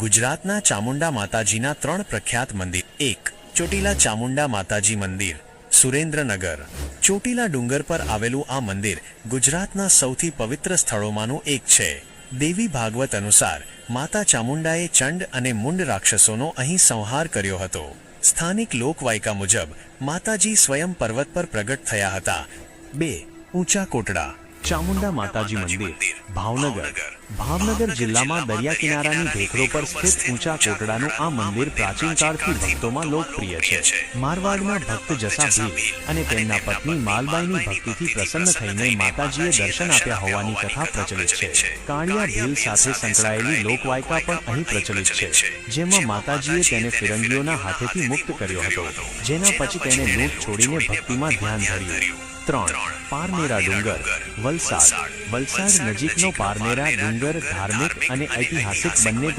ગુજરાતના ચામુંડા માતાજીના 3 પ્રખ્યાત મંદિર. 1. ચોટીલા ચામુંડા માતાજી મંદિર, સુરેન્દ્રનગર. ચોટીલા ડુંગર પર આવેલું આ મંદિર ગુજરાતના સૌથી પવિત્ર સ્થળોમાંનું એક છે. દેવી ભાગવત અનુસાર માતા ચામુંડાએ ચંડ અને મુંડ રાક્ષસોનો અહીં સંહાર કર્યો હતો. સ્થાનિક લોકવાયકા મુજબ માતાજી સ્વયં પર્વત પર પ્રગટ થયા હતા. 2. ઊંચા કોટડા ચામુંડા માતાજી મંદિર, ભાવનગર જિલ્લામાં દરિયા કિનારાની ભેખડો પર સ્થિત ઊંચા કોટડાનું આ મંદિર પ્રાચીન કાળથી ભક્તોમાં લોકપ્રિય છે. મારવાડના ભક્ત જસા ભીલ અને તેમના પત્ની માલબાઈની ભક્તિથી પ્રસન્ન થઈને માતાજીએ દર્શન આપ્યા હોવાની કથા પ્રચલિત છે. કાળિયા ભીલ સાથે સંકળાયેલી લોકવાયકા પણ અહીં પ્રચલિત છે, જેમાં માતાજીએ તેને ફિરંગીઓના હાથેથી મુક્ત કર્યો હતો, જેના પછી તેને લૂંટ છોડીને ભક્તિમાં ધ્યાન ધર્યું. 3. પારનેરા ડુંગર, વલસાડ નજીકનો પારનેરા ડુંગર ધાર્મિક અને ઐતિહાસિક બંને